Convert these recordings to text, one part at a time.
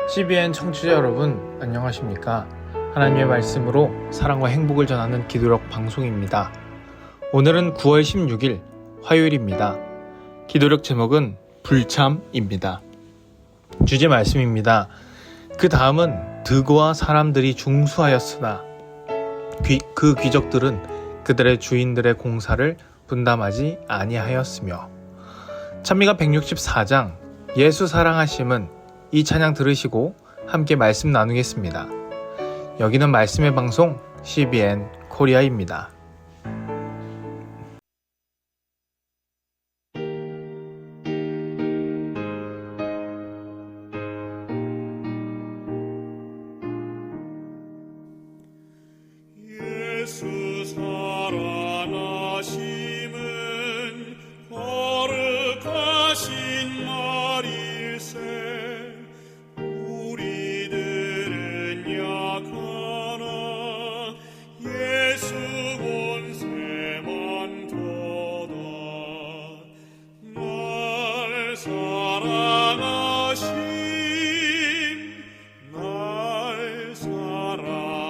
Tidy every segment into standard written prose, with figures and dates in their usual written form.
CBN 청취자 여러분, 안녕하십니까? 하나님의 말씀으로 사랑과 행복을 전하는 기도력 방송입니다. 오늘은 9월 16일 화요일입니다. 기도력 제목은 불참입니다. 주제 말씀입니다. 그 다음은 드고와 사람들이 중수하였으나 그 귀족들은 그들의 주인들의 공사를 분담하지 아니하였으며. 찬미가 164장 예수 사랑하심은 이 찬양 들으시고 함께 말씀 나누겠습니다. 여기는 말씀의 방송 CBN 코리아입니다. 예수 사랑하심은 거룩하신 말일세. 우리들은 약하나 예수 본세만 도다. 날 사랑하심, 날 사랑하심,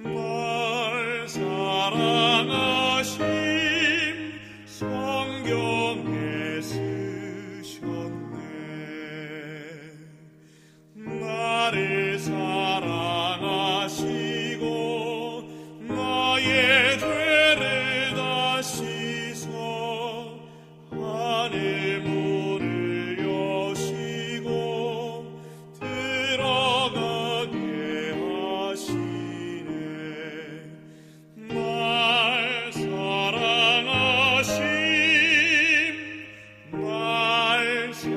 날 사랑하심, 성경에 쓰셨네. 나를 사랑하시고 나의 죄를 다 씻어 하늘 문을 여시고 들어가게 하시네. 날 사랑하심, 날 사랑하심,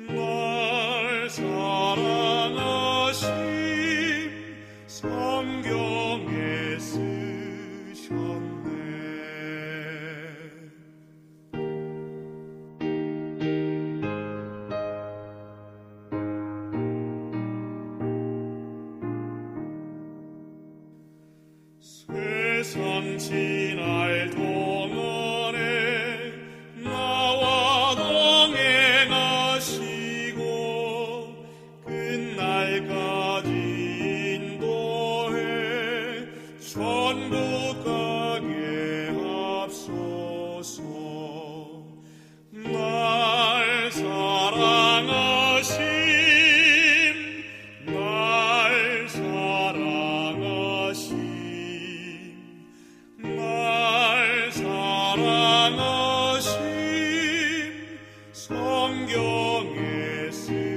날 사랑하심, 성경에 쓰셨네. '세상 지날 동안에 나와 동행하시고 끝날까지 인도해 천국 가게 하옵소서. 날 사랑하심, 날 사랑하심, 날 사랑하심, 성경에 쓰셨네.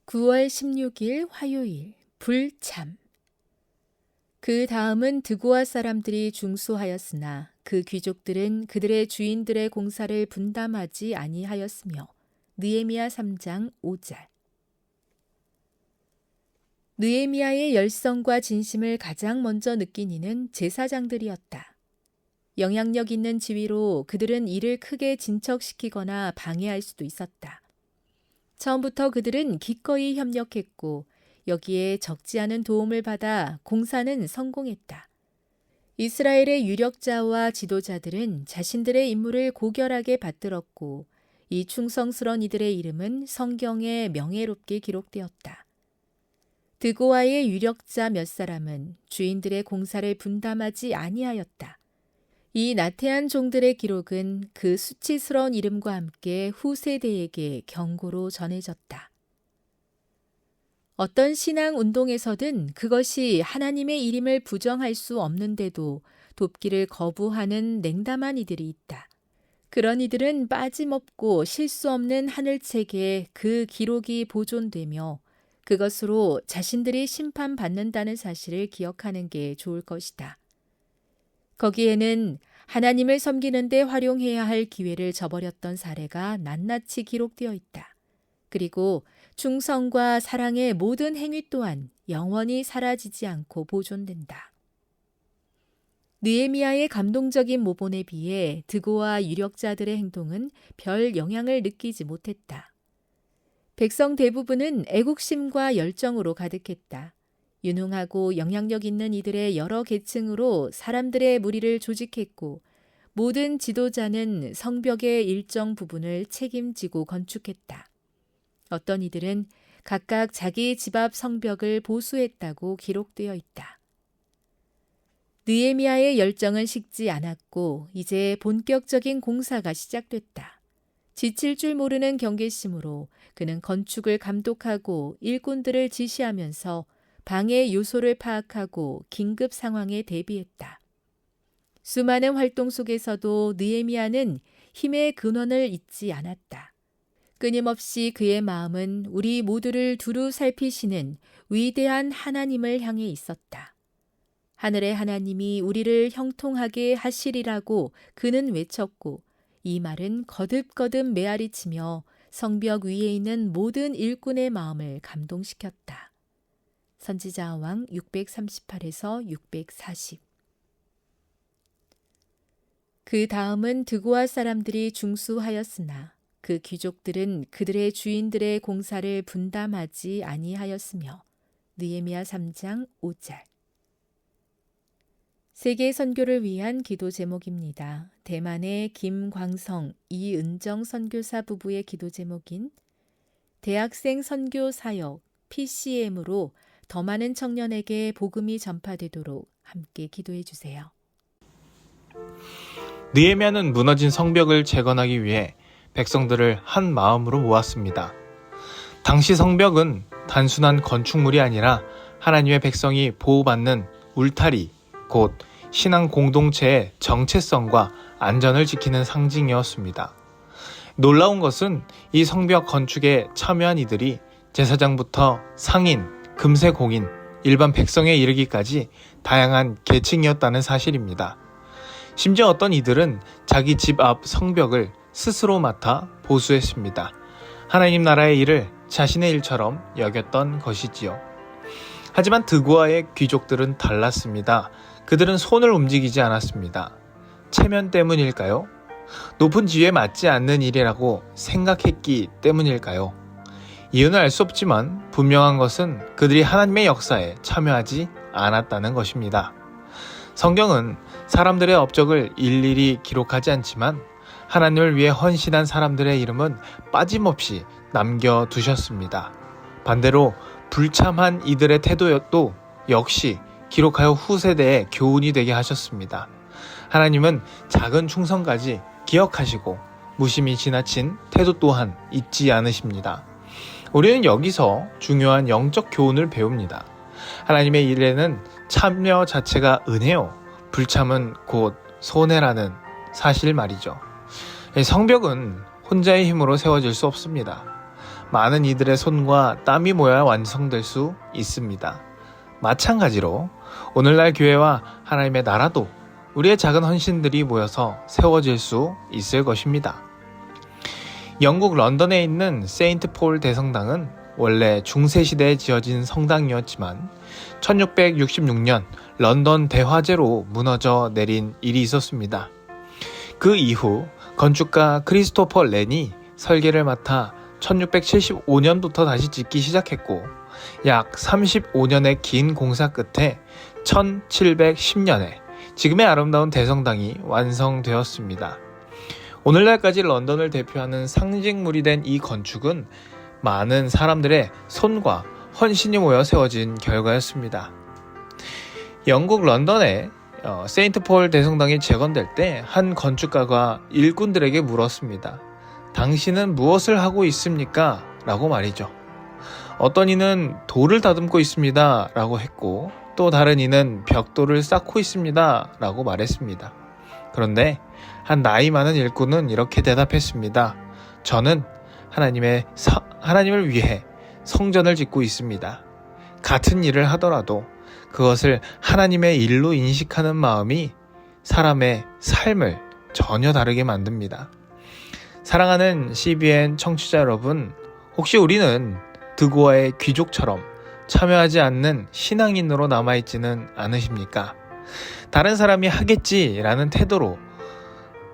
9월 16일 화요일 불참. 그 다음은 드고아 사람들이 중수하였으나 그 귀족들은 그들의 주인들의 공사를 분담하지 아니하였으며. 느헤미야 3장 5절. 느헤미야의 열성과 진심을 가장 먼저 느낀 이는 제사장들이었다. 영향력 있는 지위로 그들은 일을 크게 진척시키거나 방해할 수도 있었다. 처음부터 그들은 기꺼이 협력했고 여기에 적지 않은 도움을 받아 공사는 성공했다. 이스라엘의 유력자와 지도자들은 자신들의 임무를 고결하게 받들었고 이 충성스러운 이들의 이름은 성경에 명예롭게 기록되었다. 드고아의 유력자 몇 사람은 주인들의 공사를 분담하지 아니하였다. 이 나태한 종들의 기록은 그 수치스러운 이름과 함께 후세대에게 경고로 전해졌다. 어떤 신앙 운동에서든 그것이 하나님의 일임을 부정할 수 없는데도 돕기를 거부하는 냉담한 이들이 있다. 그런 이들은 빠짐없고 실수 없는 하늘책에 그 기록이 보존되며 그것으로 자신들이 심판받는다는 사실을 기억하는 게 좋을 것이다. 거기에는 하나님을 섬기는 데 활용해야 할 기회를 저버렸던 사례가 낱낱이 기록되어 있다. 그리고 충성과 사랑의 모든 행위 또한 영원히 사라지지 않고 보존된다. 느헤미야의 감동적인 모본에 비해 드고와 유력자들의 행동은 별 영향을 느끼지 못했다. 백성 대부분은 애국심과 열정으로 가득했다. 유능하고 영향력 있는 이들의 여러 계층으로 사람들의 무리를 조직했고 모든 지도자는 성벽의 일정 부분을 책임지고 건축했다. 어떤 이들은 각각 자기 집 앞 성벽을 보수했다고 기록되어 있다. 느헤미야의 열정은 식지 않았고 이제 본격적인 공사가 시작됐다. 지칠 줄 모르는 경계심으로 그는 건축을 감독하고 일꾼들을 지시하면서 방해 요소를 파악하고 긴급 상황에 대비했다. 수많은 활동 속에서도 느헤미야는 힘의 근원을 잊지 않았다. 끊임없이 그의 마음은 우리 모두를 두루 살피시는 위대한 하나님을 향해 있었다. 하늘의 하나님이 우리를 형통하게 하시리라고 그는 외쳤고 이 말은 거듭거듭 메아리치며 성벽 위에 있는 모든 일꾼의 마음을 감동시켰다. 선지자왕 638에서 640. 그 다음은 드고아 사람들이 중수하였으나 그 귀족들은 그들의 주인들의 공사를 분담하지 아니하였으며 느헤미야 3장 5절. 세계 선교를 위한 기도 제목입니다. 대만의 김광성, 이은정 선교사 부부의 기도 제목인 대학생 선교 사역 PCM으로 더 많은 청년에게 복음이 전파되도록 함께 기도해 주세요. 느헤미야는 무너진 성벽을 재건하기 위해 백성들을 한 마음으로 모았습니다. 당시 성벽은 단순한 건축물이 아니라 하나님의 백성이 보호받는 울타리, 곧 신앙 공동체의 정체성과 안전을 지키는 상징이었습니다. 놀라운 것은 이 성벽 건축에 참여한 이들이 제사장부터 상인, 금세공인, 일반 백성에 이르기까지 다양한 계층이었다는 사실입니다. 심지어 어떤 이들은 자기 집 앞 성벽을 스스로 맡아 보수했습니다. 하나님 나라의 일을 자신의 일처럼 여겼던 것이지요. 하지만 드고아의 귀족들은 달랐습니다. 그들은 손을 움직이지 않았습니다. 체면 때문일까요? 높은 지위에 맞지 않는 일이라고 생각했기 때문일까요? 이유는 알 수 없지만 분명한 것은 그들이 하나님의 역사에 참여하지 않았다는 것입니다. 성경은 사람들의 업적을 일일이 기록하지 않지만 하나님을 위해 헌신한 사람들의 이름은 빠짐없이 남겨두셨습니다. 반대로 불참한 이들의 태도도 역시 기록하여 후세대에 교훈이 되게 하셨습니다. 하나님은 작은 충성까지 기억하시고 무심히 지나친 태도 또한 잊지 않으십니다. 우리는 여기서 중요한 영적 교훈을 배웁니다. 하나님의 일에는 참여 자체가 은혜요, 불참은 곧 손해라는 사실 말이죠. 성벽은 혼자의 힘으로 세워질 수 없습니다. 많은 이들의 손과 땀이 모여야 완성될 수 있습니다. 마찬가지로 오늘날 교회와 하나님의 나라도 우리의 작은 헌신들이 모여서 세워질 수 있을 것입니다. 영국 런던에 있는 세인트 폴 대성당은 원래 중세시대에 지어진 성당이었지만 1666년 런던 대화재로 무너져 내린 일이 있었습니다. 그 이후 건축가 크리스토퍼 렌이 설계를 맡아 1675년부터 다시 짓기 시작했고 약 35년의 긴 공사 끝에 1710년에 지금의 아름다운 대성당이 완성되었습니다. 오늘날까지 런던을 대표하는 상징물이 된 이 건축은 많은 사람들의 손과 헌신이 모여 세워진 결과였습니다. 영국 런던에 세인트 폴 대성당이 재건될 때 한 건축가가 일꾼들에게 물었습니다. 당신은 무엇을 하고 있습니까? 라고 말이죠. 어떤 이는 돌을 다듬고 있습니다. 라고 했고 또 다른 이는 벽돌을 쌓고 있습니다. 라고 말했습니다. 그런데 한 나이 많은 일꾼은 이렇게 대답했습니다. 저는 하나님을 위해 성전을 짓고 있습니다. 같은 일을 하더라도 그것을 하나님의 일로 인식하는 마음이 사람의 삶을 전혀 다르게 만듭니다. 사랑하는 CBN 청취자 여러분, 혹시 우리는 드고아의 귀족처럼 참여하지 않는 신앙인으로 남아있지는 않으십니까? 다른 사람이 하겠지라는 태도로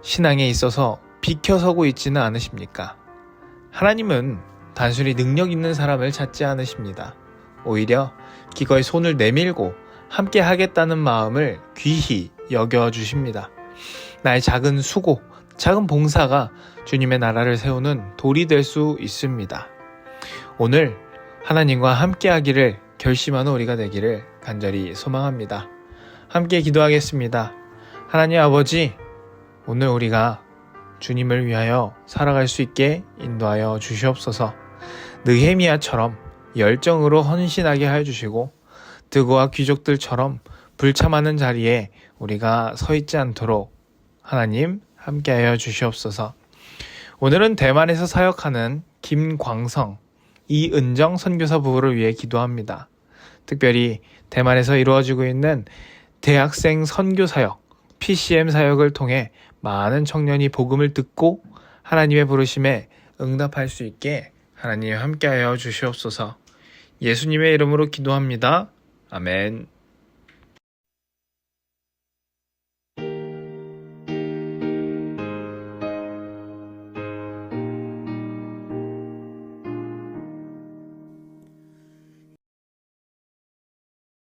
신앙에 있어서 비켜서고 있지는 않으십니까? 하나님은 단순히 능력 있는 사람을 찾지 않으십니다. 오히려 기꺼이 손을 내밀고 함께 하겠다는 마음을 귀히 여겨주십니다. 나의 작은 수고, 작은 봉사가 주님의 나라를 세우는 돌이 될 수 있습니다. 오늘 하나님과 함께 하기를 결심하는 우리가 되기를 간절히 소망합니다. 함께 기도하겠습니다. 하나님 아버지, 오늘 우리가 주님을 위하여 살아갈 수 있게 인도하여 주시옵소서. 느헤미야처럼 열정으로 헌신하게 하여 주시고 드고와 귀족들처럼 불참하는 자리에 우리가 서 있지 않도록 하나님 함께하여 주시옵소서. 오늘은 대만에서 사역하는 김광성, 이은정 선교사 부부를 위해 기도합니다. 특별히 대만에서 이루어지고 있는 대학생 선교 사역, PCM 사역을 통해 많은 청년이 복음을 듣고 하나님의 부르심에 응답할 수 있게 하나님 함께하여 주시옵소서. 예수님의 이름으로 기도합니다. 아멘.